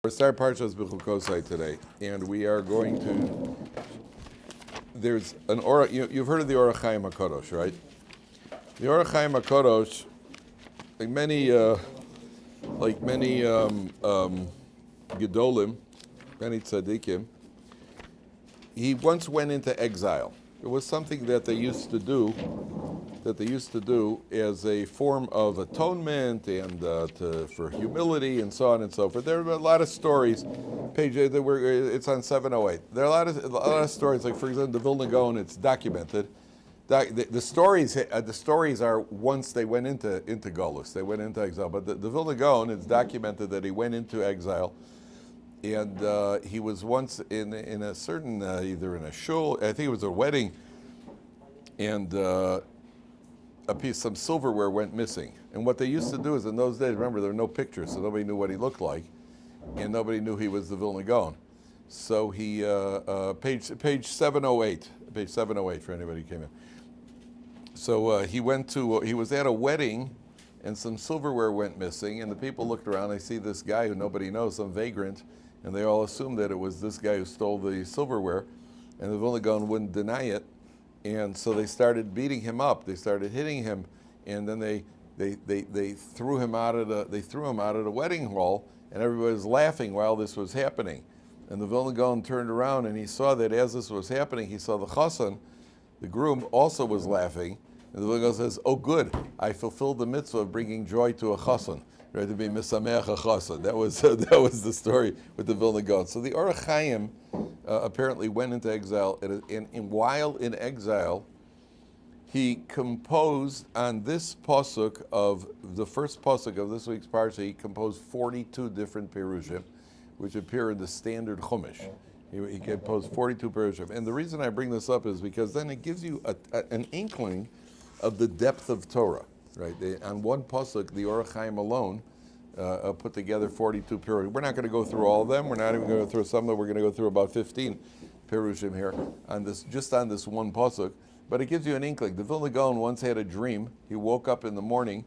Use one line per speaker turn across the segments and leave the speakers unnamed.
We're starting Parsha's B'chukosai today, and we are going to. There's an you've heard of the Orokai Makarosh, right? The Orokai Makarosh, like many Gedolim, many tzaddikim, he once went into exile. It was something that they used to do as a form of atonement and for humility and so on and so forth. There are a lot of stories. It's on 708. There are a lot of stories. Like for example, the Vilna Gaon. It's documented. The stories are once they went into Golus, they went into exile. But the Vilna Gaon, it's documented that he went into exile, and he was once in a certain either in a shul, I think it was a wedding, and some silverware went missing. And what they used to do is in those days, remember, there were no pictures, so nobody knew what he looked like, and nobody knew he was the Vilna Gaon. So he, page 708 for anybody who came in. So he was at a wedding, and some silverware went missing, and the people looked around, they see this guy who nobody knows, some vagrant, and they all assumed that it was this guy who stole the silverware, and the Vilna Gaon wouldn't deny it. And so they started beating him up. They started hitting him, and then they threw him out of the wedding hall, and everybody was laughing while this was happening. And the Vilna Gaon turned around, and he saw that as this was happening, he saw the chassan, the groom, also was laughing. And the Vilna Gaon says, "Oh, good! I fulfilled the mitzvah of bringing joy to a chassan, right? To be misameach a chassan." That was the story with the Vilna Gaon. So the Orokai apparently went into exile, and while in exile, he composed on this pasuk of the first pasuk of this week's parsha. He composed 42 different perushim, which appear in the standard Chumash. He composed 42 perushim, and the reason I bring this up is because then it gives you an inkling of the depth of Torah. Right? On one pasuk, the Orokai alone put together 42 perushim. We're not going to go through all of them. We're not even going to go through some of them. We're going to go through about 15 perushim here on this one pasuk. But it gives you an inkling. The Vilna Gaon once had a dream. He woke up in the morning,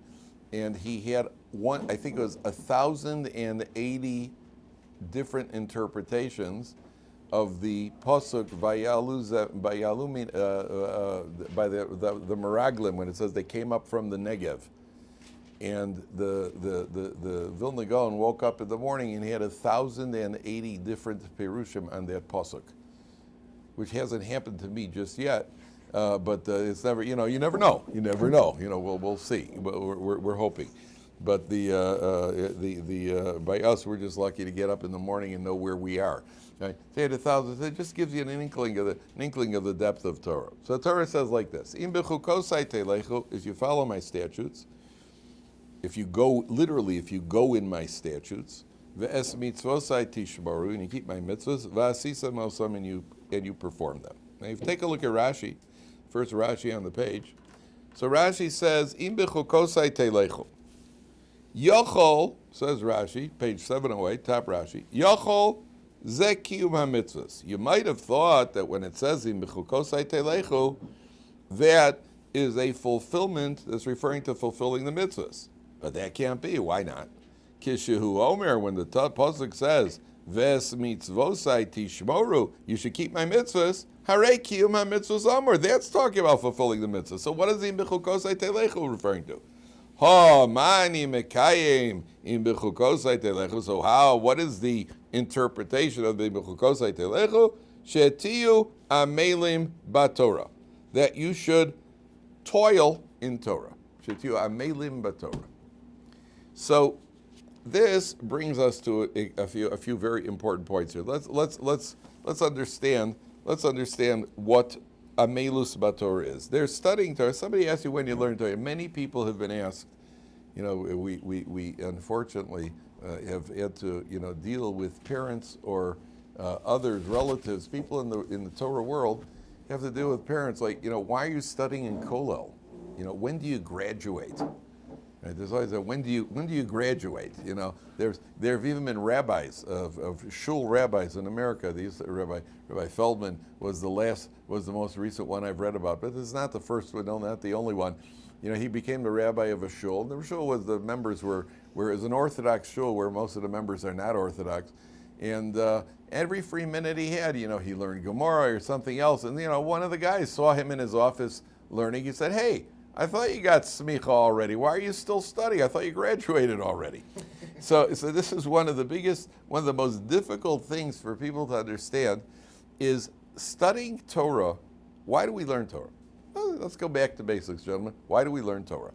and he had I think it was 1,080 different interpretations of the pasuk by the Meraglim, when it says they came up from the Negev. And the Vilna Gaon woke up in the morning and he had 1,080 different perushim on that pasuk, which hasn't happened to me just yet. But it's never, you never know. You never know. We'll see. We're hoping. But by us, we're just lucky to get up in the morning and know where we are. Right? They had 1,000. It just gives you an inkling of the depth of Torah. So Torah says like this: "Im b'chukosai telechu," if you follow my statutes. If you go in my statutes, ve'es mitzvosai tishmaru, and you keep my mitzvahs, va'asisam osam, and you perform them. Now, if you take a look at Rashi, first Rashi on the page. So Rashi says, "Im b'chukosai telechu." Yochol, says Rashi, page 708, top Rashi. Yochol ze kiyum hamitzvahs. You might have thought that when it says "Im b'chukosai telechu," that is a fulfillment that's referring to fulfilling the mitzvahs. But that can't be. Why not? Kishehu Omer, when the pasuk says "Ves mitzvosai tishmoru," you should keep my mitzvahs. Harei kiyum mitzvahs Omer. That's talking about fulfilling the mitzvahs. So what is the "Im b'chukosai telechu" referring to? Ha mani mekayim im b'chukosai telechu. So how? What is the interpretation of the "Im b'chukosai telechu"? Shetiu amelim baTorah. That you should toil in Torah. Shetiu amelim baTorah. So this brings us to a few very important points here. Let's understand what amelus baTorah is. They're studying Torah. Somebody asked you when you learn Torah. Many people have been asked. We unfortunately have had to deal with parents or others, relatives, people in the Torah world have to deal with parents like why are you studying in Kollel? When do you graduate? Right, there's always when do you graduate? There have even been rabbis of shul rabbis in America. Rabbi Feldman was the most recent one I've read about, but this is not the first one, no, not the only one. he became the rabbi of a shul. And the shul was, the members were an Orthodox shul where most of the members are not Orthodox. And every free minute he had, he learned Gemara or something else. And, one of the guys saw him in his office learning. He said, "Hey, I thought you got smicha already. Why are you still studying? I thought you graduated already." So this is one of the most difficult things for people to understand is studying Torah. Why do we learn Torah? Well, let's go back to basics, gentlemen. Why do we learn Torah?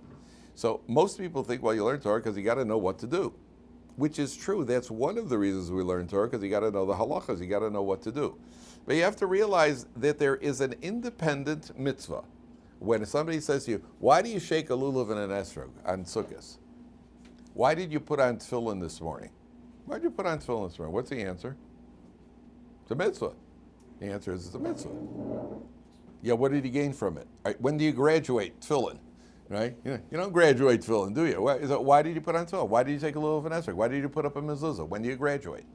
So most people think, well, you learn Torah because you got to know what to do, which is true. That's one of the reasons we learn Torah, because you got to know the halachas. You got to know what to do. But you have to realize that there is an independent mitzvah. When somebody says to you, "Why do you shake a lulav and an esrog on Sukkot? Why did you put on tefillin this morning? Why did you put on tefillin this morning?" What's the answer? It's a mitzvah. The answer is it's a mitzvah. Yeah, what did you gain from it? Right, when do you graduate tefillin? Right? You don't graduate tefillin, do you? Why did you put on tefillin? Why did you take a lulav and esrog? Why did you put up a mezuzah? When do you graduate?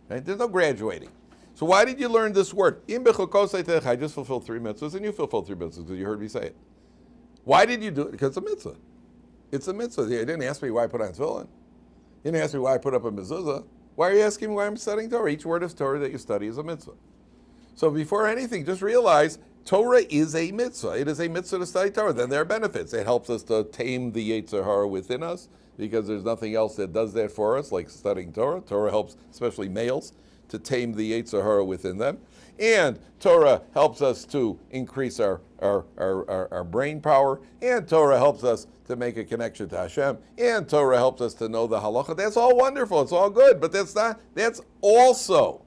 Right? There's no graduating. So why did you learn this word? I just fulfilled 3 mitzvahs, and you fulfilled 3 mitzvahs because you heard me say it. Why did you do it? Because it's a mitzvah. It's a mitzvah. You didn't ask me why I put on tefillin. You didn't ask me why I put up a mezuzah. Why are you asking me why I'm studying Torah? Each word of Torah that you study is a mitzvah. So before anything, just realize Torah is a mitzvah. It is a mitzvah to study Torah. Then there are benefits. It helps us to tame the Yetzer Hara within us, because there's nothing else that does that for us like studying Torah. Torah helps, especially males, to tame the Yetzer Hara within them. And Torah helps us to increase our brain power. And Torah helps us to make a connection to Hashem. And Torah helps us to know the halacha. That's all wonderful. It's all good. But that's also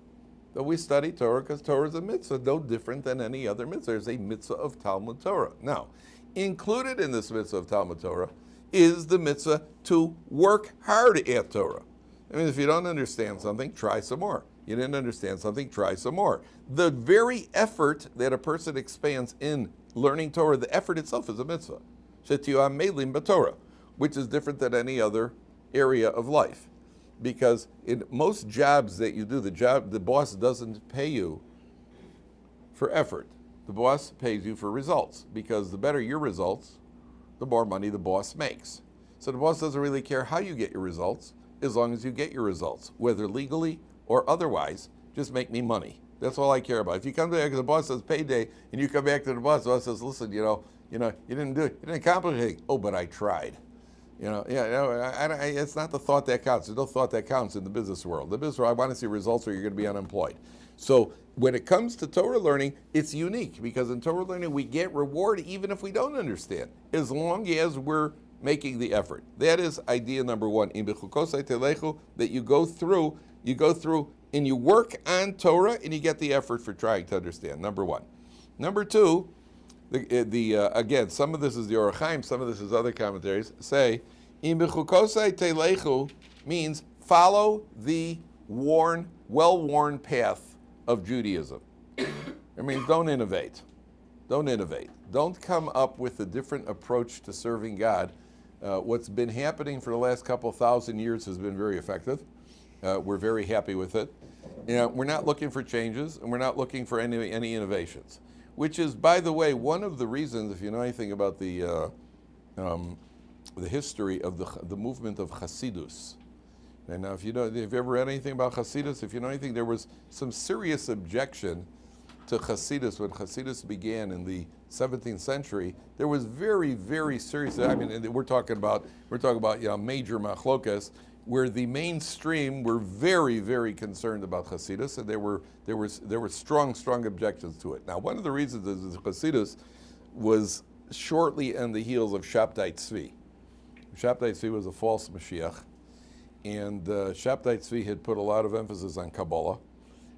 that we study Torah, because Torah is a mitzvah, no different than any other mitzvah. There's a mitzvah of Talmud Torah. Now, included in this mitzvah of Talmud Torah is the mitzvah to work hard at Torah. I mean, if you don't understand something, try some more. You didn't understand something, try some more. The very effort that a person expands in learning Torah, the effort itself is a mitzvah. Shetiyah melim b'Torah, which is different than any other area of life. Because in most jobs that you do, the boss doesn't pay you for effort. The boss pays you for results, because the better your results, the more money the boss makes. So the boss doesn't really care how you get your results, as long as you get your results, whether legally or otherwise. Just make me money. That's all I care about. If you come back because the boss says payday, and you come back to the boss says, "Listen, you didn't do it. You didn't accomplish anything." "Oh, but I tried." It's not the thought that counts. There's no thought that counts in the business world. In the business world, I want to see results, or you're going to be unemployed. So when it comes to Torah learning, it's unique, because in Torah learning we get reward even if we don't understand, as long as we're making the effort. That is idea number one. That you go through and you work on Torah, and you get the effort for trying to understand. Number one. Number two, again, some of this is the Orokai, some of this is other commentaries, say, "Im b'chukosai telechu" means follow the well-worn path of Judaism. It means don't innovate. Don't innovate. Don't come up with a different approach to serving God. What's been happening for the last couple thousand years has been very effective. We're very happy with it. We're not looking for changes, and we're not looking for any innovations. Which is, by the way, one of the reasons, if you know anything about the history of the movement of Hasidus. And now, if you ever read anything about Hasidus, if you know anything, there was some serious objection to Hasidus when Hasidus began in the 17th century. There was very, very serious. I mean, we're talking about major machlokas, where the mainstream were very, very concerned about Hasidus, and there were strong objections to it. Now, one of the reasons is that Hasidus was shortly on the heels of Shabtai Tzvi. Shabtai Tzvi was a false Mashiach, and Shabtai Tzvi had put a lot of emphasis on Kabbalah.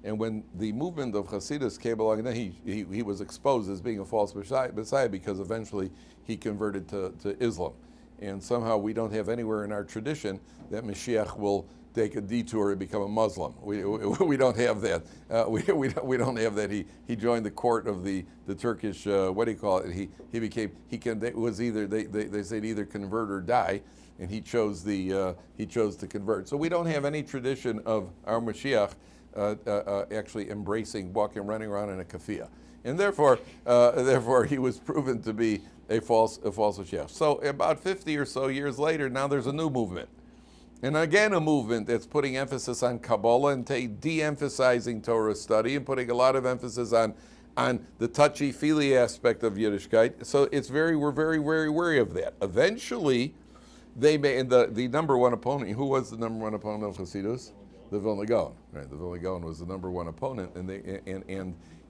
And when the movement of Hasidus came along, then he was exposed as being a false Messiah, because eventually he converted to Islam. And somehow we don't have anywhere in our tradition that Mashiach will take a detour and become a Muslim. We don't have that. We don't have that. He joined the court of the Turkish, what do you call it? They said either convert or die, and he chose to convert. So we don't have any tradition of our Mashiach actually embracing, running around in a keffiyeh. And therefore he was proven to be A false Mashiach. So about 50 or so years later, now there's a new movement. And again, a movement that's putting emphasis on Kabbalah and de-emphasizing Torah study and putting a lot of emphasis on the touchy-feely aspect of Yiddishkeit. So we're very, very wary of that. Eventually, they made the number one opponent. Who was the number one opponent of Hasidus? The Vilna Gaon. Right, the Vilna Gaon was the number one opponent, and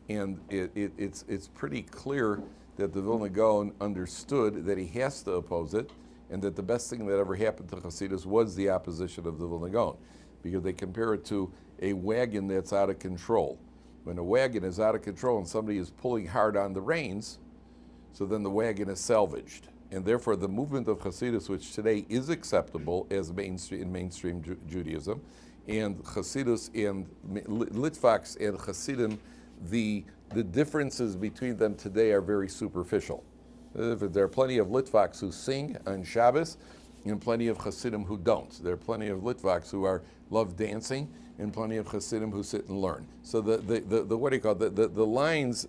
it's pretty clear that the Vilna Gaon understood that he has to oppose it, and that the best thing that ever happened to Hasidus was the opposition of the Vilna Gaon, because they compare it to a wagon that's out of control. When a wagon is out of control and somebody is pulling hard on the reins, so then the wagon is salvaged. And therefore the movement of Hasidus, which today is acceptable as mainstream Judaism, and Hasidus and Litvaks and Hasidim, the differences between them today are very superficial. There are plenty of Litvaks who sing on Shabbos, and plenty of Hasidim who don't. There are plenty of Litvaks who love dancing, and plenty of Hasidim who sit and learn. So the what do you call it? The lines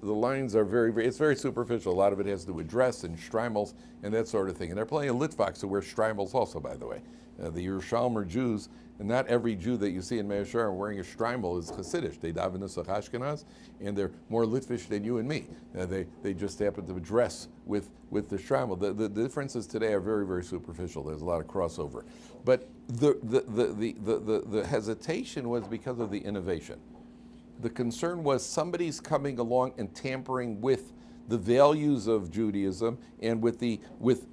are it's very superficial. A lot of it has to do with dress and shtreimels and that sort of thing. And there are plenty of Litvaks who wear shtreimels also, by the way. The Yerushalmer Jews, and not every Jew that you see in Mea Shearim wearing a shtreimel is Hasidish. They daven Nusach Ashkenaz, and they're more Litvish than you and me. They just happen to dress with the shtreimel. The differences today are very, very superficial. There's a lot of crossover. But the hesitation was because of the innovation. The concern was somebody's coming along and tampering with the values of Judaism and with the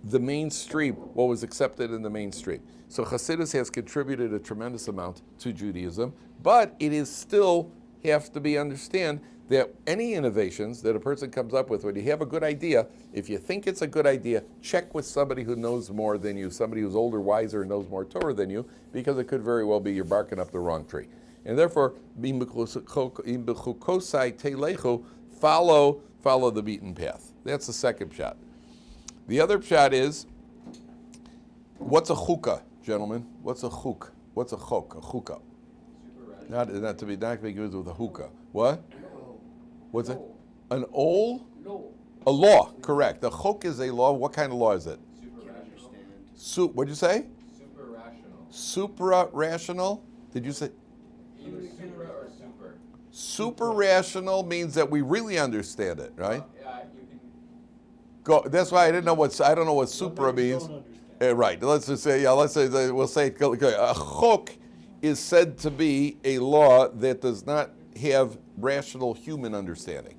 mainstream, what was accepted in the mainstream. So Hasidus has contributed a tremendous amount to Judaism, but it is still have to be understand that any innovations that a person comes up with, when you have a good idea, if you think it's a good idea, check with somebody who knows more than you, somebody who's older, wiser, and knows more Torah than you, because it could very well be you're barking up the wrong tree. And therefore, follow the beaten path. That's the second pshat. The other pshat is, what's a chukah, gentlemen? What's a chuk? What's a chok? A chukah. Not to be confused with a hookah. What? What's it? An ol? A law, correct. A chok is a law. What kind of law is it? What'd you say? Supra-rational? Did you say?
Either supra or super.
Super-rational means that we really understand it, right?
You can
That's why I don't know what supra means. Right. Let's just say, we'll say a chok is said to be a law that does not have rational human understanding.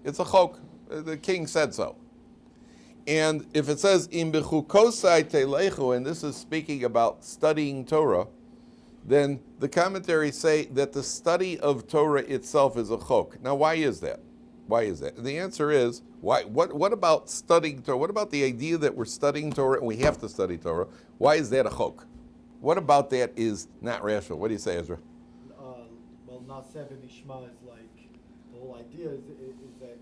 It's a chok. The king said so. And if it says im bechukosai telechu, and this is speaking about studying Torah, then the commentaries say that the study of Torah itself is a chok. Now, why is that? Why is that? And the answer is, why? What about studying Torah? What about the idea that we're studying Torah and we have to study Torah? Why is that a chok? What about that is not rational? What do you say, Ezra?
Well, Naseh v'nishma is like, the whole idea is that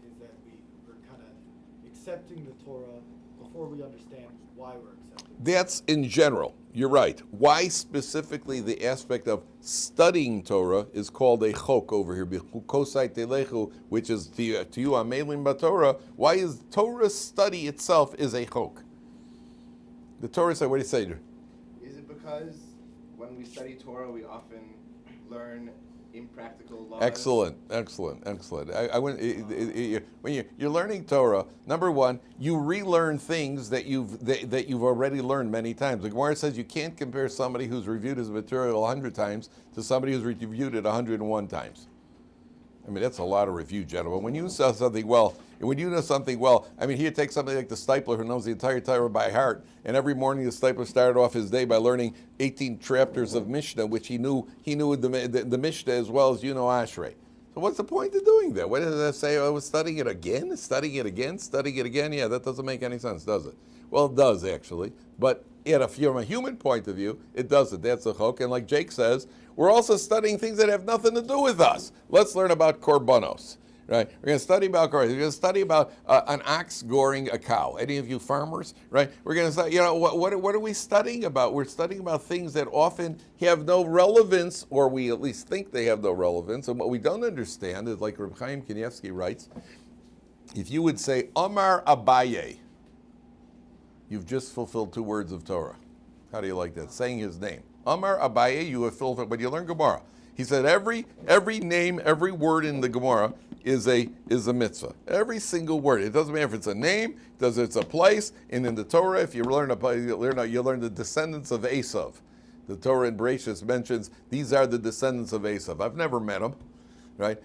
we're kind of accepting the Torah before we understand why we're accepting it.
That's in general. You're right. Why specifically the aspect of studying Torah is called a chok over here, which is to you amelim b'Torah. Why is Torah study itself is a chok? The Torah said, what do you say?
Is it because when we study Torah, we often learn impractical laws?
Excellent. When you're learning Torah, number one, you relearn things that you've already learned many times. The Gemara says you can't compare somebody who's reviewed his material 100 times to somebody who's reviewed it 101 times. I mean, that's a lot of review, gentlemen. When you know something well, I mean, here take somebody like the Stipler who knows the entire Torah by heart, and every morning the Stipler started off his day by learning 18 chapters of Mishnah, which he knew the Mishnah as well as Ashrei. So what's the point of doing that? What did I say? I was studying it again. Yeah, that doesn't make any sense, does it? Well, it does actually, but from a human point of view, it doesn't. That's a chok. And like Jake says, we're also studying things that have nothing to do with us. Let's learn about korbanos. Right, we're going to study about korbanos. We're going to study about an ox goring a cow. Any of you farmers, right? We're going to study. What are we studying about? We're studying about things that often have no relevance, or we at least think they have no relevance. And what we don't understand is, like Reb Chaim Kanievsky writes, if you would say Amar Abaye, you've just fulfilled 2 words of Torah. How do you like that? Saying his name. Amar Abaye, you have fulfilled. When you learn Gemara, he said every name, every word in the Gemara is a mitzvah. Every single word. It doesn't matter if it's a name, it's a place. And in the Torah, if you learn you learn the descendants of Esav. The Torah in Bereshit mentions these are the descendants of Esav. I've never met them, right?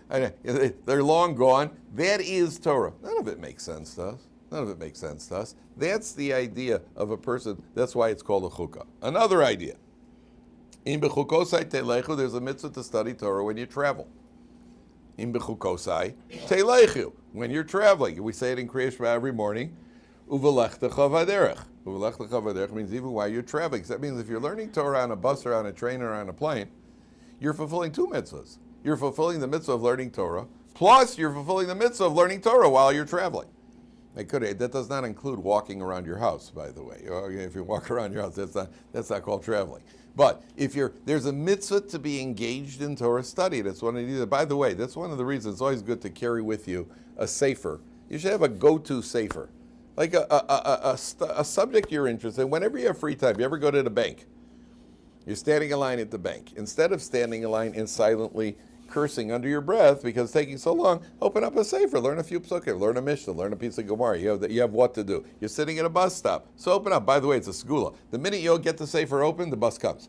They're long gone. That is Torah. None of it makes sense to us. None of it makes sense to us. That's the idea of a person. That's why it's called a chukah. Another idea. In bechukosai telechu, there's a mitzvah to study Torah when you travel. In bechukosai telechu, when you're traveling. We say it in Kriyash Shema every morning. Uvelechta chavaderech. Uvelechta chavaderech means even while you're traveling. That means if you're learning Torah on a bus or on a train or on a plane, you're fulfilling 2 mitzvahs. You're fulfilling the mitzvah of learning Torah, plus you're fulfilling the mitzvah of learning Torah while you're traveling. That does not include walking around your house, by the way. If you walk around your house, that's not called traveling. But there's a mitzvah to be engaged in Torah study. That's one of the. By the way, that's one of the reasons it's always good to carry with you a sefer. You should have a go-to sefer, like a subject you're interested in. Whenever you have free time, you ever go to the bank? You're standing in line at the bank. Instead of standing in line and silently cursing under your breath because it's taking so long, open up a sefer, learn a few psukim, learn a mishnah, learn a piece of Gemara. You have what to do. You're sitting at a bus stop, so open up. By the way, it's a segula. The minute you get the sefer open, the bus comes.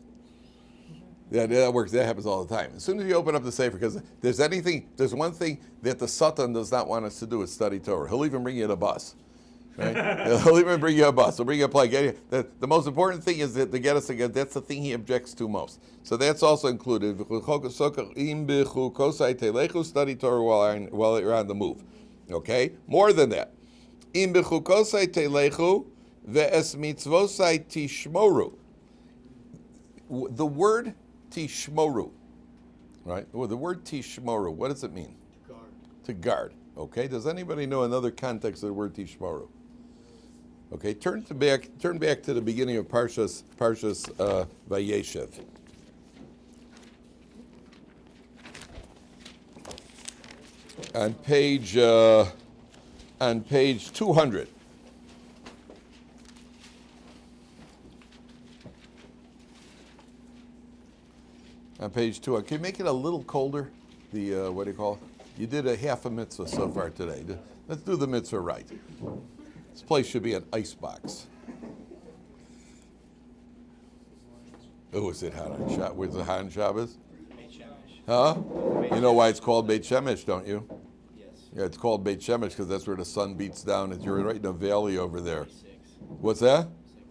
That works. That happens all the time. As soon as you open up the sefer, because there's one thing that the Satan does not want us to do is study Torah. He'll even bring you the bus. Right? He'll even bring you a bus. He'll bring you a plane. The most important thing is that to get us again. That's the thing he objects to most. So that's also included. Study Torah while you're on the move. Okay. More than that. The word tishmoru, right? Well, the word tishmoru. What does it mean?
To guard.
To guard. Okay. Does anybody know another context of the word tishmoru? Okay, turn back to the beginning of Parshas Vayeshev. On page 200. On page 200. Can you make it a little colder? The what do you call it? You did a half a mitzvah so far today. Let's do the mitzvah right. This place should be an icebox. Oh, is it hot on Shabbos? Was it hot on Shabbos? Huh? You know why it's called Beit Shemesh, don't you?
Yes.
Yeah, it's called Beit Shemesh because that's where the sun beats down. You're right in a valley over there.
36.
What's that?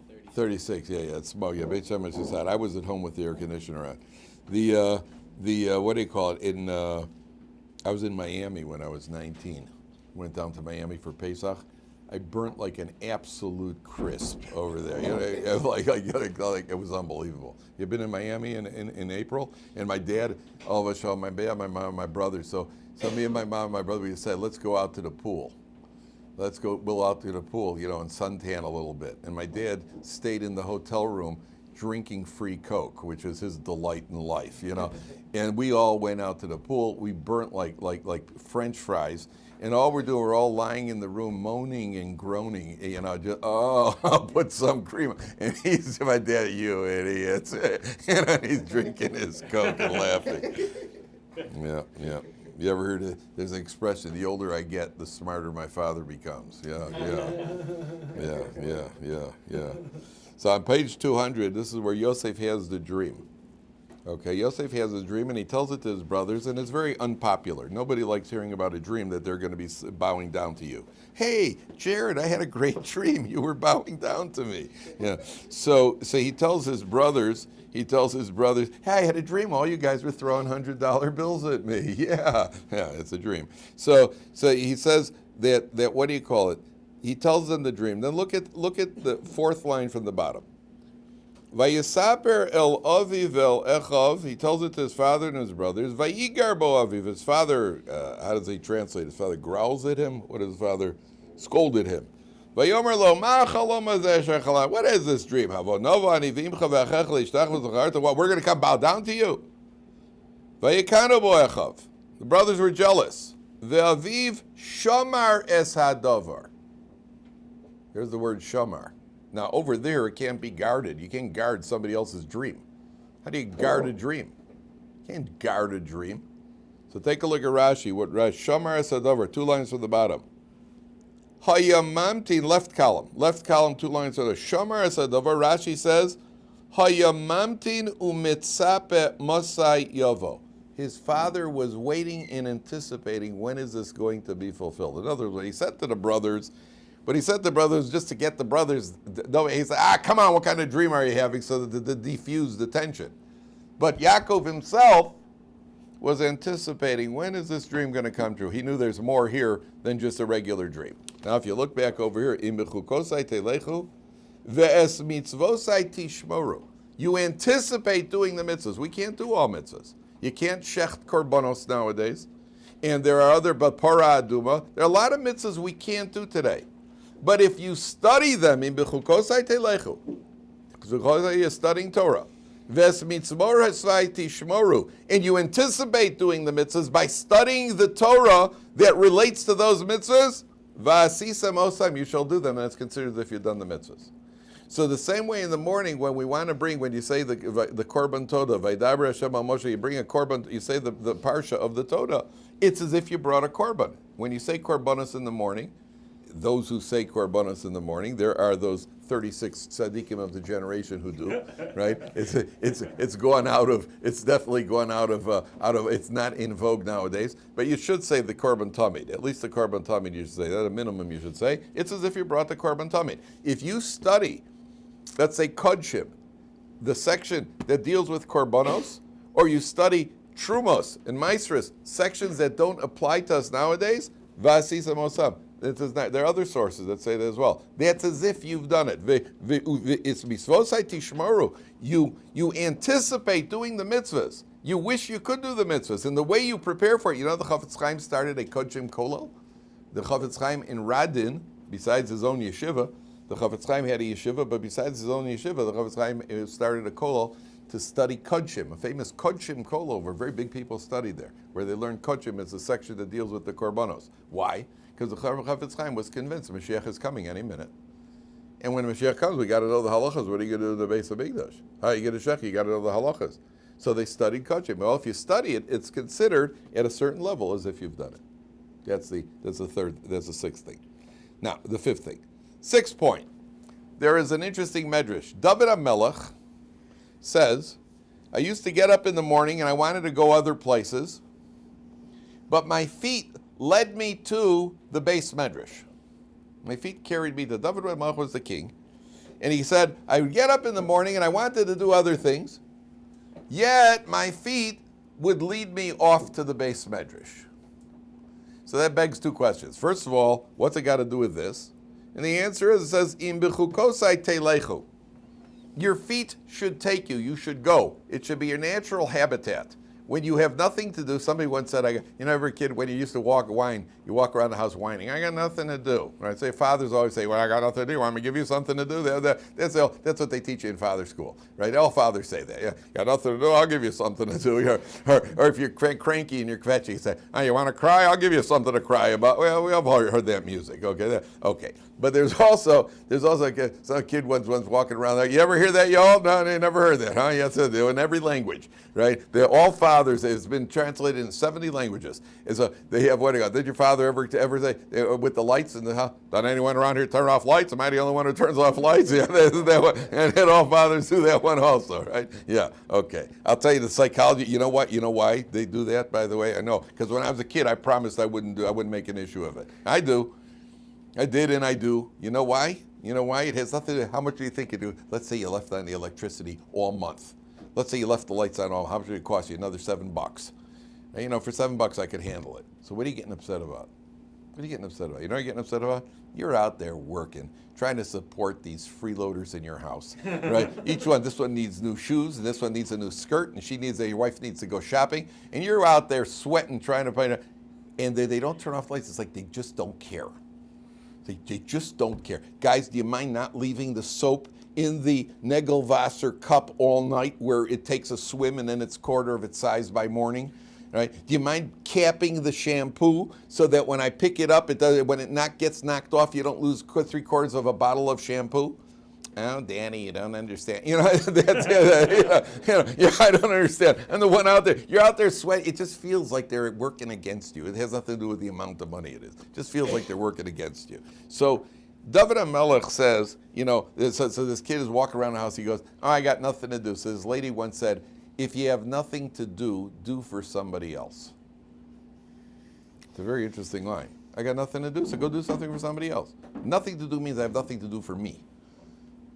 It's like
36. Yeah, it's small. Yeah, Beit Shemesh is hot. I was at home with the air conditioner on. The what do you call it? I was in Miami when I was 19. Went down to Miami for Pesach. I burnt like an absolute crisp over there. You know, like it was unbelievable. You've been in Miami in April, and my dad, all of us, my dad, my mom, my brother. So me and my mom and my brother, we said, let's go out to the pool. Let's go out to the pool, you know, and suntan a little bit. And my dad stayed in the hotel room drinking free Coke, which was his delight in life, you know. And we all went out to the pool. We burnt like French fries. And all we're doing, we're all lying in the room moaning and groaning, you know, just, oh, I'll put some cream. And he's, my dad, you idiots. You know, he's drinking his Coke and laughing. Yeah. You ever heard it? There's an expression, the older I get, the smarter my father becomes. Yeah. So on page 200, this is where Yosef has the dream. Okay, Yosef has a dream and he tells it to his brothers, and it's very unpopular. Nobody likes hearing about a dream that they're going to be bowing down to you. Hey, Jared, I had a great dream. You were bowing down to me. Yeah. So he tells his brothers, hey, I had a dream. All you guys were throwing $100 bills at me. Yeah, it's a dream. So he says that what do you call it? He tells them the dream. Then look at the fourth line from the bottom. Vayisaper el aviv el echav. He tells it to his father and his brothers. Vayigar bo aviv. His father, how does he translate? His father growls at him. What does his father scolded him? Vayomer lo ma chalom hazeh shechalam. What is this dream? Havonova anivimcha ve'achech leishtach v'zacharta. What, we're going to come bow down to you? Vayikanu bo echav. The brothers were jealous. Ve'aviv shamar es hadavar. Here's the word shamar. Now, over there, it can't be guarded. You can't guard somebody else's dream. How do you guard a dream? You can't guard a dream. So take a look at Rashi. What Rashi? Shamar Esadover, 2 lines from the bottom. Hayamamtin, left column, 2 lines from the Shamar Esadover. Rashi says, Hayamamtin umitzape Mosai Yovo. His father was waiting and anticipating, when is this going to be fulfilled? In other words, he said to the brothers, but he said to the brothers just to get the brothers, no, he said, come on, what kind of dream are you having, so that to defuse the tension. But Yaakov himself was anticipating, when is this dream going to come true? He knew there's more here than just a regular dream. Now, if you look back over here, Im bechukosai telechu, ve'es mitzvosai tishmoru. You anticipate doing the mitzvahs. We can't do all mitzvahs. You can't shecht korbanos nowadays. And there are other, but para aduma. There are a lot of mitzvahs we can't do today. But if you study them, in bechukosai telechu, you're studying Torah, ves mitzvor hasvai tishmoru, and you anticipate doing the mitzvahs by studying the Torah that relates to those mitzvahs, va'asisam osam, you shall do them, and it's considered as if you've done the mitzvahs. So the same way in the morning when we want to bring, when you say the korban toda, vaydaber Hashem al Moshe, you bring a korban, you say the parsha of the toda, it's as if you brought a korban. When you say korbanos in the morning, those who say korbanos in the morning, there are those 36 tzaddikim of the generation who do, right? It's gone out of, it's definitely gone out of, it's not in vogue nowadays, but you should say the korban tamid. At least the korban tamid you should say, that a minimum you should say. It's as if you brought the korban tamid. If you study, let's say kodshim, the section that deals with korbanos, or you study trumos and maestras, sections that don't apply to us nowadays, vasisa mosam. There are other sources that say that as well. That's as if you've done it. It's misvosai tishmaru. You anticipate doing the mitzvahs. You wish you could do the mitzvahs. And the way you prepare for it, you know, the Chafetz Chaim started a Kodshim Kollel. The Chafetz Chaim in Radin, besides his own yeshiva, the Chafetz Chaim had a yeshiva, but besides his own yeshiva, the Chafetz Chaim started a kollel to study Kodshim, a famous Kodshim kollel, where very big people studied there, where they learned Kodshim as a section that deals with the korbanos. Why? Because the Chafetz Chaim was convinced Mashiach is coming any minute. And when Mashiach comes, we got to know the halachas. What are you going to do in the base of Mikdash? How you get a shech? You got to know the halachas. So they studied Kodshim. Well, if you study it, it's considered at a certain level as if you've done it. That's the sixth thing. Now, the fifth thing. Sixth point. There is an interesting medrash. Dovid HaMelech says, I used to get up in the morning and I wanted to go other places, but my feet led me to the base medrash. My feet carried me to Dovid HaMelech was the king. And he said, I would get up in the morning and I wanted to do other things, yet my feet would lead me off to the base medrash. So that begs two questions. First of all, what's it got to do with this? And the answer is, it says, Im bechukosai telechu. Your feet should take you. You should go. It should be your natural habitat. When you have nothing to do, somebody once said, every kid, when you used to whine, you walk around the house whining, I got nothing to do. Right? Say, fathers always say, well, I got nothing to do. Want me to give you something to do? That's what they teach you in father school. Right? All fathers say that. Yeah, got nothing to do, I'll give you something to do. Or if you're cranky and you're kvetchy, you say, you want to cry? I'll give you something to cry about. Well, we all heard that music. Okay. But there's also some kid once walking around there. You ever hear that, y'all? No, they never heard that, huh? Yes, they do, in every language, right? They're all fathers. It's been translated in 70 languages. And so they have did your father ever say with the lights in the house? Did anyone around here turn off lights? Am I the only one who turns off lights? Yeah, that one. And all fathers do that one also, right? Yeah, okay. I'll tell you the psychology. You know what? You know why they do that? By the way, I know because when I was a kid, I promised I wouldn't make an issue of it. I do. I did and I do. You know why? It has nothing to do. How much do you think you do? Let's say you left on the electricity all month. Let's say you left the lights on all. How much would it cost you? Another $7. And, for $7 I could handle it. So what are you getting upset about? What are you getting upset about? You know what you're getting upset about? You're out there working, trying to support these freeloaders in your house, right? This one needs new shoes, and this one needs a new skirt, and your wife needs to go shopping, and you're out there sweating, trying to find it, and they don't turn off lights. It's like they just don't care. They just don't care. Guys, do you mind not leaving the soap in the Negelwasser cup all night where it takes a swim and then it's quarter of its size by morning? Right? Do you mind capping the shampoo so that when I pick it up, when it gets knocked off, you don't lose 3/4 of a bottle of shampoo? Oh, Danny, you don't understand. You know, that's, I don't understand. And the one out there, you're out there sweating. It just feels like they're working against you. It has nothing to do with the amount of money it is. It just feels like they're working against you. So Dovid HaMelech says, so this kid is walking around the house. He goes, oh, I got nothing to do. So this lady once said, if you have nothing to do, do for somebody else. It's a very interesting line. I got nothing to do, so go do something for somebody else. Nothing to do means I have nothing to do for me.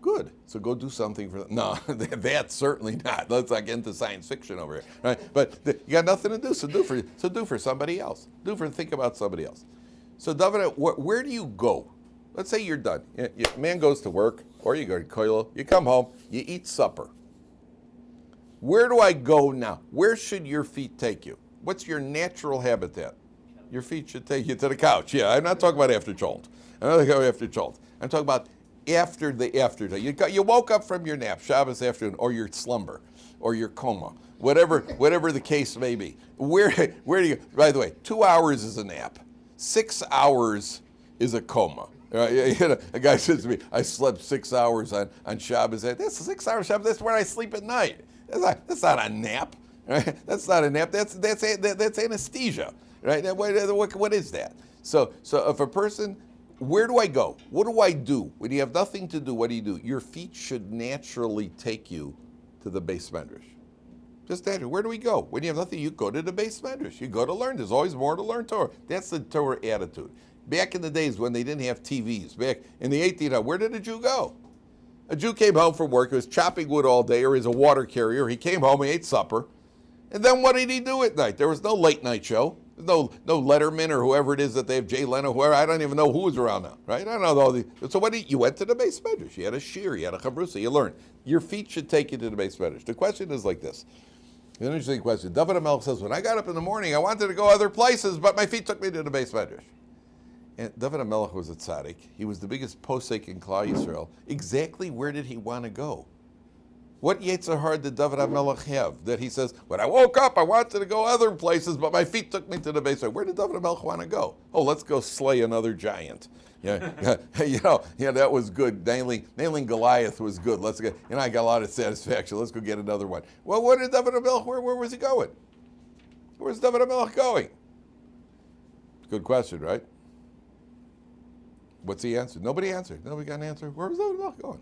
Good. So go do something for them. No, that's certainly not. Let's not get into science fiction over here, right? But you got nothing to do, so do for somebody else. Think about somebody else. So David, where do you go? Let's say you're done. Man goes to work, or you go to koilo. You come home, you eat supper. Where do I go now? Where should your feet take you? What's your natural habitat? Your feet should take you to the couch. Yeah, I'm not talking about after Cholt. I'm not talking about after Cholt. I'm talking about after day. You woke up from your nap, Shabbos afternoon, or your slumber, or your coma, whatever the case may be. Where do you? By the way, 2 hours is a nap. 6 hours is a coma. A guy says to me, "I slept 6 hours on Shabbos." That's 6 hours Shabbos. That's where I sleep at night. That's not a nap. Right? That's not a nap. That's anesthesia. Right? What is that? So if a person, where do I go? What do I do? When you have nothing to do, what do you do? Your feet should naturally take you to the Beis Medrash. Just that. Where do we go? When you have nothing, you go to the Beis Medrash. You go to learn. There's always more to learn Torah. That's the Torah attitude. Back in the days when they didn't have TVs, back in the 1800s, where did a Jew go? A Jew came home from work. He was chopping wood all day, or he's a water carrier. He came home, he ate supper. And then what did he do at night? There was no late night show. No Letterman or whoever it is that they have, Jay Leno, whoever. I don't even know who was around now, right? I don't know all these. So you went to the Beis Medrash. You had a shir, you had a chavrusa, you learned. Your feet should take you to the Beis Medrash. The question is like this. An interesting question. Dovid HaMelech says, when I got up in the morning, I wanted to go other places, but my feet took me to the Beis Medrash. And Dovid HaMelech was a tzaddik. He was the biggest posek in Klal Yisrael. Exactly where did he want to go? What Yetzer Hara did Dovid HaMelech have? That he says, when I woke up, I wanted to go other places, but my feet took me to the Beis Medrash. Where did Dovid HaMelech want to go? Oh, let's go slay another giant. Yeah, that was good. Nailing Goliath was good. Let's get. I got a lot of satisfaction. Let's go get another one. Well, what did Dovid HaMelech? Where was he going? Where's Dovid HaMelech going? Good question, right? What's the answer? Nobody answered. Nobody got an answer. Where was Dovid HaMelech going?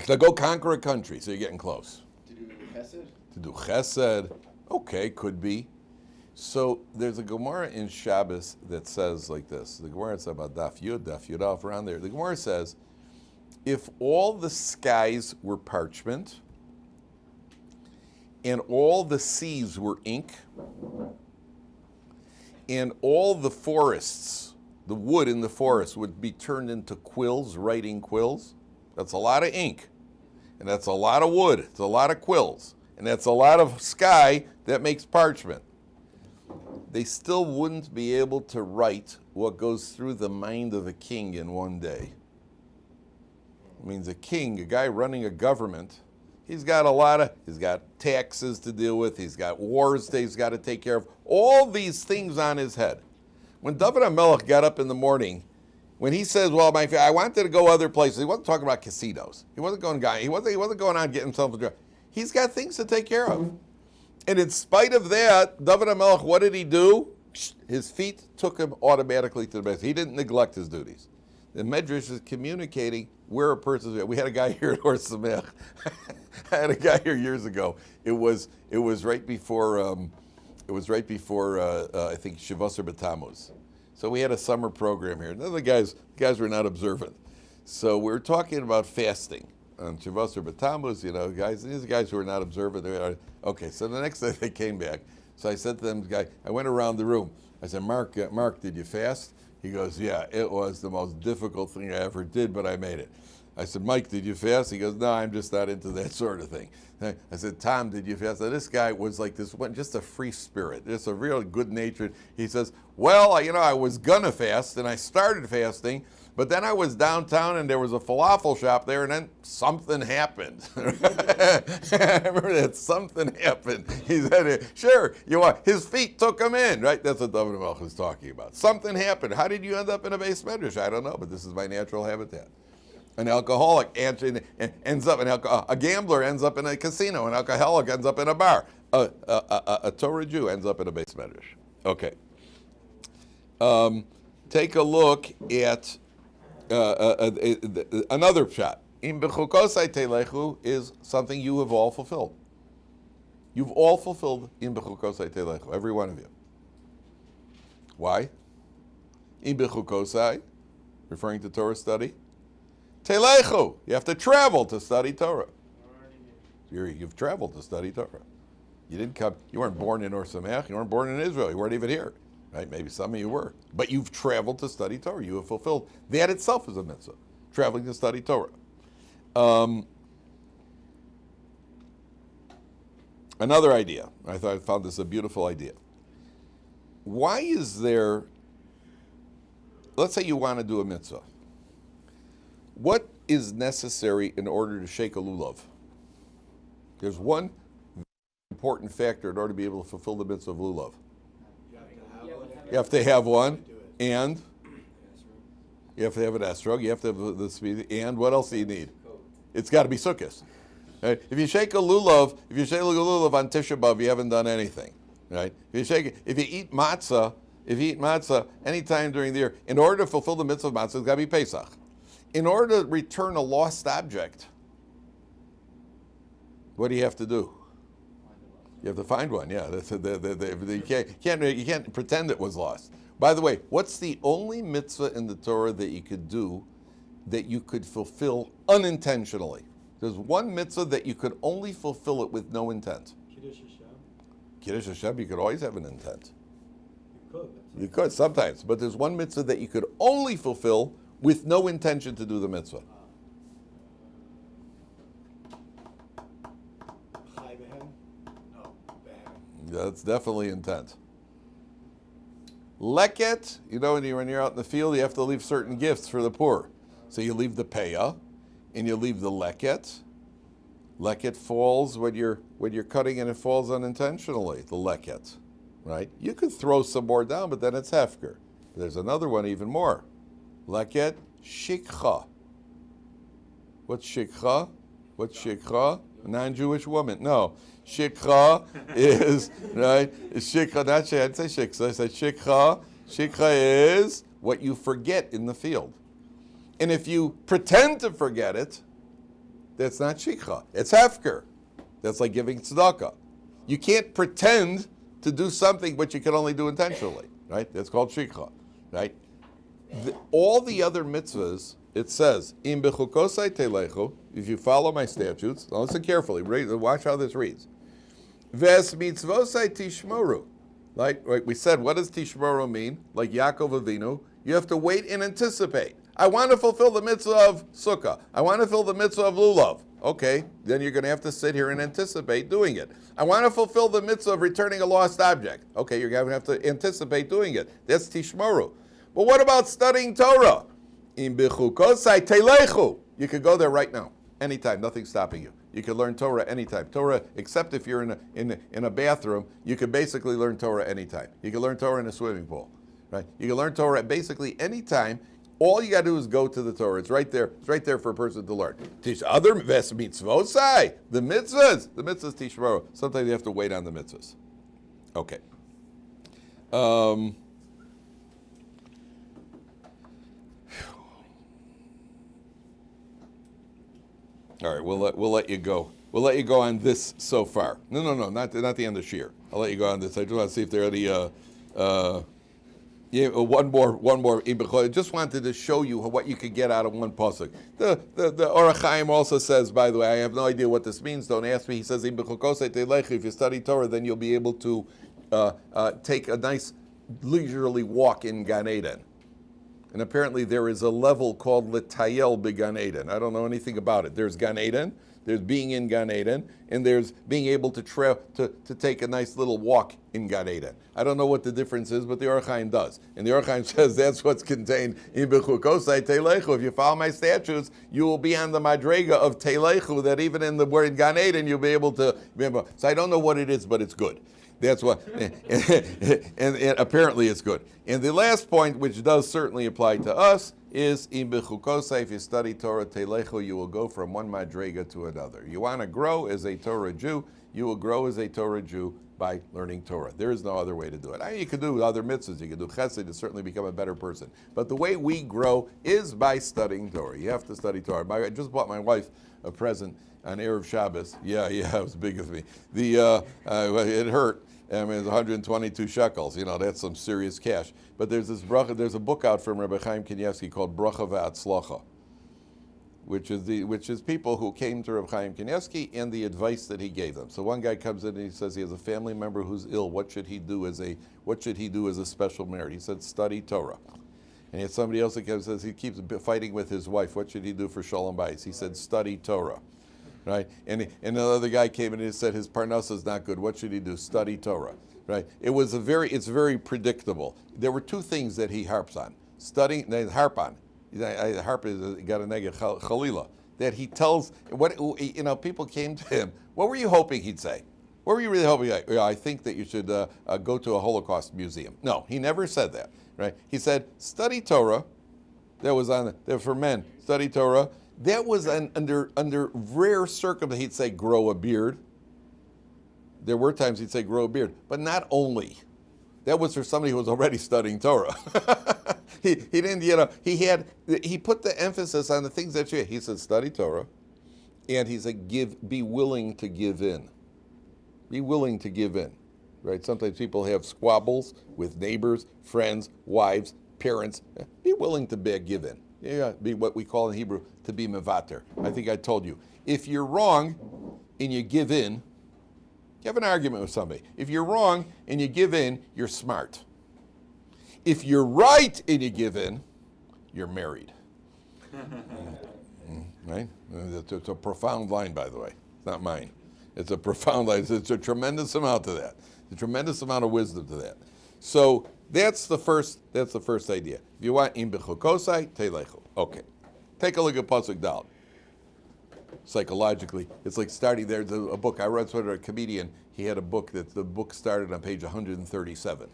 To go conquer a country, so you're getting close.
To do chesed?
To do chesed. Okay, could be. So there's a Gemara in Shabbos that says like this. The Gemara says about Daf Yud Aleph around there. The Gemara says, if all the skies were parchment and all the seas were ink and all the forests, the wood in the forest would be turned into quills, writing quills, that's a lot of ink, and that's a lot of wood, it's a lot of quills, and that's a lot of sky that makes parchment. They still wouldn't be able to write what goes through the mind of a king in one day. It means a king, a guy running a government, he's got taxes to deal with, he's got wars that he's got to take care of, all these things on his head. When Dovid HaMelech got up in the morning, when he says, "Well, I wanted to go other places," he wasn't talking about casinos. He wasn't going on getting himself a job. He's got things to take care of. And in spite of that, Dovid HaMelech, what did he do? His feet took him automatically to the Beis. He didn't neglect his duties. The Medrash is communicating where a person is. We had a guy here at Ohr Somayach. I had a guy here years ago. It was right before I think Yeshivat Ohr Somayach. So we had a summer program here. The guys were not observant. So we were talking about fasting on Yeshivat Ohr Somayach, guys. These guys who are not observant. Okay, so the next day they came back. So I said to them, I went around the room. I said, Mark, did you fast? He goes, yeah, it was the most difficult thing I ever did, but I made it. I said, Mike, did you fast? He goes, no, I'm just not into that sort of thing. I said, Tom, did you fast? Now, this guy was like this, just a free spirit, just a real good-natured. He says, well, I was gonna fast, and I started fasting, but then I was downtown, and there was a falafel shop there, and then something happened. I remember that something happened. He said, sure, his feet took him in, right? That's what Dovid HaMelech was talking about. Something happened. How did you end up in a Beis Medrash? I don't know, but this is my natural habitat. An alcoholic ends up a gambler ends up in a casino. An alcoholic ends up in a bar. A Torah Jew ends up in a beis medrash. Okay. Take a look at another shot. Im bechukosai telechu is something you have all fulfilled. You've all fulfilled im bechukosai telechu, every one of you. Why? Im bechukosai, referring to Torah study. Telechu, you have to travel to study Torah. You've traveled to study Torah. You didn't come. You weren't born in Ohr Somayach. You weren't born in Israel. You weren't even here. Right? Maybe some of you were. But you've traveled to study Torah. You have fulfilled. That itself is a mitzvah. Traveling to study Torah. Another idea. I found this a beautiful idea. Why is there, let's say you want to do a mitzvah. What is necessary in order to shake a lulav? There's one important factor in order to be able to fulfill the mitzvah of lulav. You have to have one, and you have to have an estrog, you have to have the speed, and what else do you need? It's got to be sukkahs. Right? If you shake a lulav on Tisha B'Av, you haven't done anything. Right? If you eat matzah any time during the year, in order to fulfill the mitzvah of matzah, it's got to be Pesach. In order to return a lost object, what do you have to do? You have to find one. Yeah, you can't pretend it was lost. By the way, what's the only mitzvah in the Torah that you could do that you could fulfill unintentionally? There's one mitzvah that you could only fulfill it with no intent.
Kiddush Hashem.
Kiddush Hashem, you could always have an intent.
You could.
You could sometimes, but there's one mitzvah that you could only fulfill with no intention to do the mitzvah.
Chai behem? No, behem.
That's definitely intent. Leket, when you're out in the field, you have to leave certain gifts for the poor. So you leave the payah, and you leave the leket. Leket falls when you're cutting, and it falls unintentionally. The leket, right? You could throw some more down, but then it's hefker. There's another one even more. Leket shikha. What's shikha? What's shikha? A non-Jewish woman. No. Shikha is, right? Shikha, not shikha. I didn't say shikha. I said shikha. Shikha is what you forget in the field. And if you pretend to forget it, that's not shikha. It's hefker. That's like giving tzedakah. You can't pretend to do something but you can only do intentionally, right? That's called shikha, right? All the other mitzvahs, it says, Im bechukosai telechu, if you follow my statutes, now listen carefully, watch how this reads. Ves mitzvosai tishmoru. Like we said, what does tishmoru mean? Like Yaakov Avinu, you have to wait and anticipate. I want to fulfill the mitzvah of sukkah. I want to fulfill the mitzvah of lulav. Okay, then you're going to have to sit here and anticipate doing it. I want to fulfill the mitzvah of returning a lost object. Okay, you're going to have to anticipate doing it. That's tishmoru. But what about studying Torah? In bechukosai telechu. You could go there right now, anytime. Nothing's stopping you. You could learn Torah anytime. Torah, except if you're in a bathroom, you could basically learn Torah anytime. You can learn Torah in a swimming pool, right? You can learn Torah basically anytime. All you got to do is go to the Torah. It's right there. It's right there for a person to learn. Teach other ves mitzvosai. The mitzvahs tishmaro. Sometimes you have to wait on the mitzvahs. Okay. All right, we'll let you go. We'll let you go on this so far. No, not the end of Shir. I'll let you go on this. I just want to see if there are any. One more. I just wanted to show you what you could get out of one pasuk. The Orokai also says, by the way, I have no idea what this means. Don't ask me. He says, if you study Torah, then you'll be able to take a nice leisurely walk in Gan Eden. And apparently there is a level called L'Tayel B'Gan Eden. I don't know anything about it. There's Gan Eden, there's being in Gan Eden, and there's being able to take a nice little walk in Gan Eden. I don't know what the difference is, but the Orokai does. And the Orokai says that's what's contained in Bechukosai Telechu. If you follow my statutes, you will be on the Madrega of Telechu, that even in the word Gan Eden, you'll be able to remember. So I don't know what it is, but it's good. That's what, and apparently it's good. And the last point, which does certainly apply to us, is im b'chukosai, if you study Torah telechu, you will go from one madrega to another. You want to grow as a Torah Jew, you will grow as a Torah Jew by learning Torah. There is no other way to do it. I mean, you can do other mitzvahs, you can do chesed to certainly become a better person. But the way we grow is by studying Torah. You have to study Torah. I just bought my wife a present on Erev Shabbos. Yeah, it was big of me. It hurt. I mean, it's 122 shekels. You know, that's some serious cash. But there's this bracha. There's a book out from Rabbi Chaim Kanievsky called Bracha V'Atzlacha, which is people who came to Rabbi Chaim Kanievsky and the advice that he gave them. So one guy comes in and he says he has a family member who's ill. What should he do as a special merit? He said, study Torah. And he had somebody else that comes and says he keeps fighting with his wife. What should he do for Shalom Bayis? He said, study Torah. Right, and another guy came in and said his parnasa is not good. What should he do? Study Torah. Right. It's very predictable. There were two things that he harps on. Studying, harp on. Harp is got a negative chalila. That he tells people came to him. What were you hoping he'd say? What were you really hoping? I think that you should go to a Holocaust museum. No, he never said that. Right. He said study Torah. That was on there for men. Study Torah. That was under rare circumstances, he'd say, grow a beard. There were times he'd say, grow a beard. But not only. That was for somebody who was already studying Torah. he didn't, he put the emphasis on the things that he said, study Torah. And he said, be willing to give in. Be willing to give in. Right? Sometimes people have squabbles with neighbors, friends, wives, parents. Be willing to give in. Yeah, be what we call in Hebrew to be mevater. I think I told you. If you're wrong and you give in, you have an argument with somebody. If you're wrong and you give in, you're smart. If you're right and you give in, you're married. Right? It's a profound line, by the way. It's not mine. It's a profound line. It's a tremendous amount to that. A tremendous amount of wisdom to that. So that's the first idea. If you want im b'chukosai telechu. Okay. Take a look at Pasuk Dal. Psychologically, it's like starting there's a book. I read a comedian, he had a book that the book started on page 137.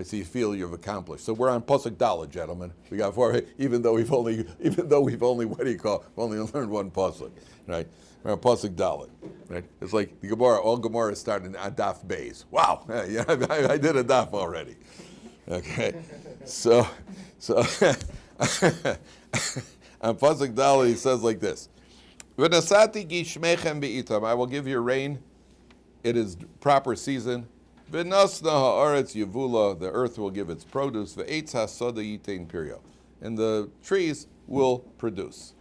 So you feel you've accomplished. So we're on Pasuk Dal, gentlemen. We got 4, even though we've only only learned one Pasuk, right? We're on Pasuk Dal, right? It's like the Gemara, all Gemara is starting on Daf Beis. Wow, yeah, I did a Daf already. Okay, so on Pasuk Dal he says like this: "V'nasati gishmechem be'itam." I will give you rain. It is proper season. V'nasna ha'aretz yevula. The earth will give its produce. V'eitz hasada yitain pirio. And the trees will produce.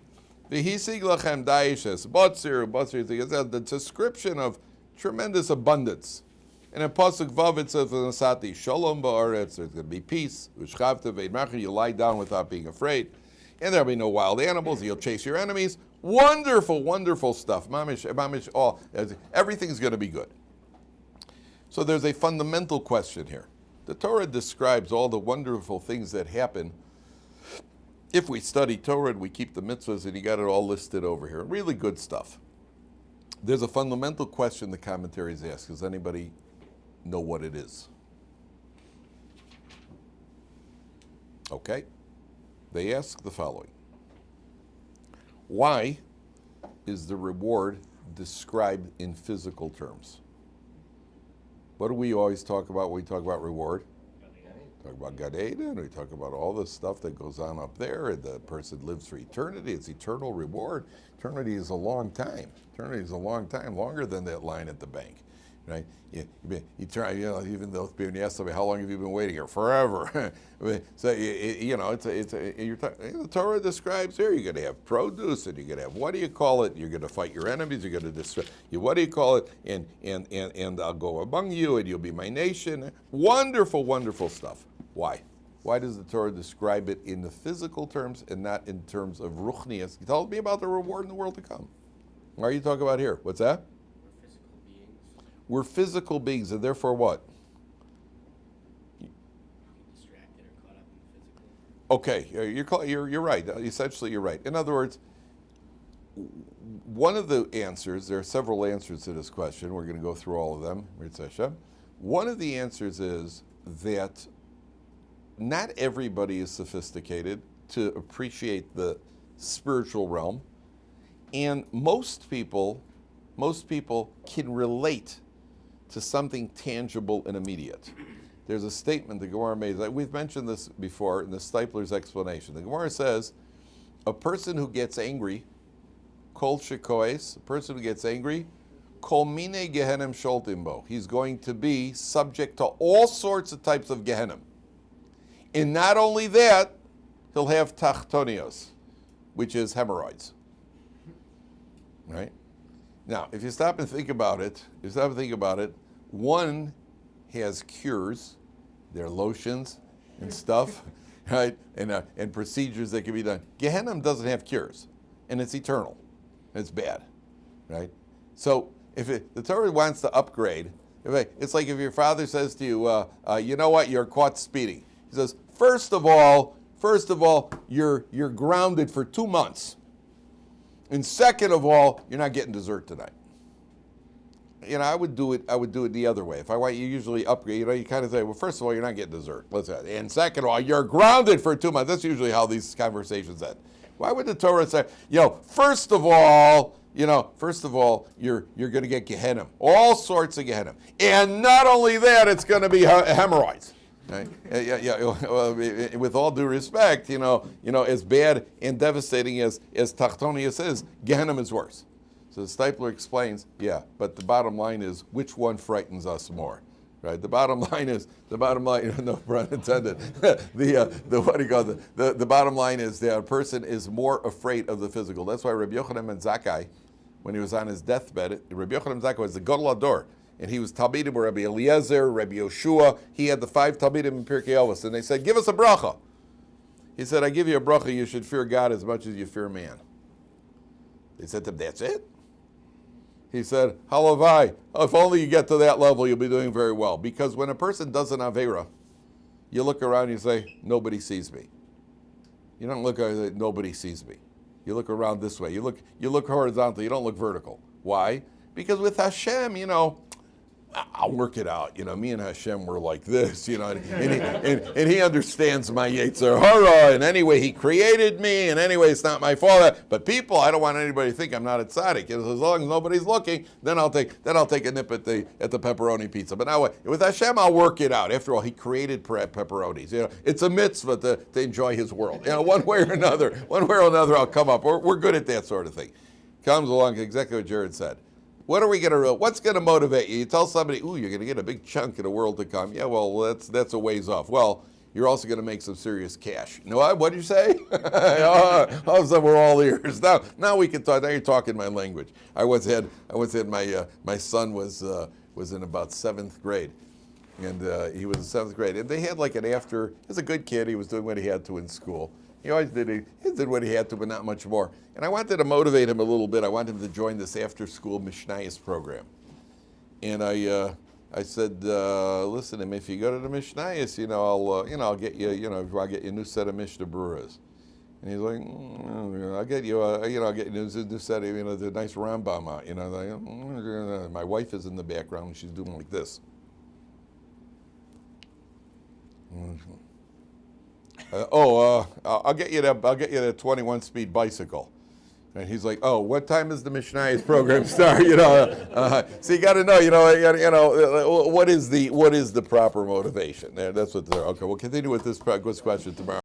V'hisig lachem daishes. Batzir is the description of tremendous abundance. And in Pasuk Vav it says, "V'nasati shalom ba'aretz." There's going to be peace. V'shchavta ve'idmacher. You lie down without being afraid. And there'll be no wild animals. You'll chase your enemies. Wonderful, wonderful stuff. Mamish, all. Everything's going to be good. So there's a fundamental question here. The Torah describes all the wonderful things that happen if we study Torah and we keep the mitzvahs, and you got it all listed over here. Really good stuff. There's a fundamental question the commentaries ask. Does anybody know what it is? Okay. They ask the following. Why is the reward described in physical terms? What do we always talk about when we talk about reward? We talk about Gan Eden, we talk about all the stuff that goes on up there, and the person lives for eternity. It's eternal reward. Eternity is a long time. Eternity is a long time, longer than that line at the bank. Right? You try, even though when you ask somebody, how long have you been waiting here? Forever. So, the Torah describes here, you're going to have produce, and you're going to have, what do you call it? You're going to fight your enemies, you're going to destroy, what do you call it? And I'll go among you, and you'll be my nation. Wonderful, wonderful stuff. Why? Why does the Torah describe it in the physical terms and not in terms of ruchnias? Tell me about the reward in the world to come. Why are you talking about here? What's that? We're physical beings, and therefore what?
Distracted or caught up in the physical.
Okay, you're right. Essentially, you're right. In other words, one of the answers, there are several answers to this question. We're going to go through all of them. One of the answers is that not everybody is sophisticated to appreciate the spiritual realm, and most people can relate to something tangible and immediate. There's a statement the Gemara made, we've mentioned this before in the Stipler's explanation. The Gemara says, a person who gets angry, kol shekoes, a person who gets angry, kol mine gehenim sholtimbo. He's going to be subject to all sorts of types of gehenim. And not only that, he'll have tachtonios, which is hemorrhoids. Right? Now, if you stop and think about it, one has cures, there are lotions and stuff, right? And procedures that can be done. Gehenna doesn't have cures, and it's eternal. It's bad, right? So if the Torah wants to upgrade, it's like if your father says to you, you know what, you're caught speeding. He says, first of all, you're grounded for 2 months. And second of all, you're not getting dessert tonight. I would do it the other way. If I want you usually upgrade, you kind of say, well, first of all, you're not getting dessert. And second of all, you're grounded for 2 months. That's usually how these conversations end. Why would the Torah say, first of all, you're going to get Gehenna, all sorts of Gehenna. And not only that, it's going to be hemorrhoids. Right? Well, with all due respect, as bad and devastating as Tachtonius is, Gehenna is worse. So the Stipler explains, but the bottom line is, which one frightens us more? Right? The bottom line, no pun intended. The bottom line is that a person is more afraid of the physical. That's why Rabbi Yochanan ben Zakkai, when he was on his deathbed, Rabbi Yochanan ben Zakkai was the Gadol Ador. And he was Talmidim with Rabbi Eliezer, Rabbi Yoshua. He had the 5 Talmidim in Pirkei Avos. And they said, give us a bracha. He said, I give you a bracha, you should fear God as much as you fear man. They said to him, that's it? He said, halavai, if only you get to that level, you'll be doing very well. Because when a person does an Aveira, you look around and you say, nobody sees me. You don't look and say, nobody sees me. You look around this way. You look horizontal, you don't look vertical. Why? Because with Hashem, I'll work it out. Me and Hashem were like this, and he understands my Yetzer Hara, and anyway, he created me, and anyway, it's not my fault. But people, I don't want anybody to think I'm not a tzaddik. As long as nobody's looking, then I'll take a nip at the pepperoni pizza. But now, with Hashem, I'll work it out. After all, he created pepperonis. It's a mitzvah to enjoy his world. One way or another, I'll come up. We're good at that sort of thing. Comes along exactly what Jared said. What's going to motivate you? You tell somebody, ooh, you're going to get a big chunk of the world to come. Yeah, well, that's a ways off. Well, you're also going to make some serious cash. You know what? What did you say? All of a sudden, we're all ears. Now we can talk. Now you're talking my language. I once had my son was in about 7th grade, and he was in 7th grade, and they had like an after. He was a good kid. He was doing what he had to in school. He always did. He did what he had to, but not much more. And I wanted to motivate him a little bit. I wanted him to join this after-school Mishnayos program. And I said, listen, if you go to the Mishnayos, I'll get you, I'll get you a new set of Mishnah Breweras. And he's like, I'll get you, I'll get you a new set of, the nice Rambam out. My wife is in the background. And she's doing like this. I'll get you that 21-speed bicycle. And he's like, oh, what time does the Mishnayos program start? So you got to know, what is the proper motivation? That's what they're, okay, we'll continue with this question tomorrow.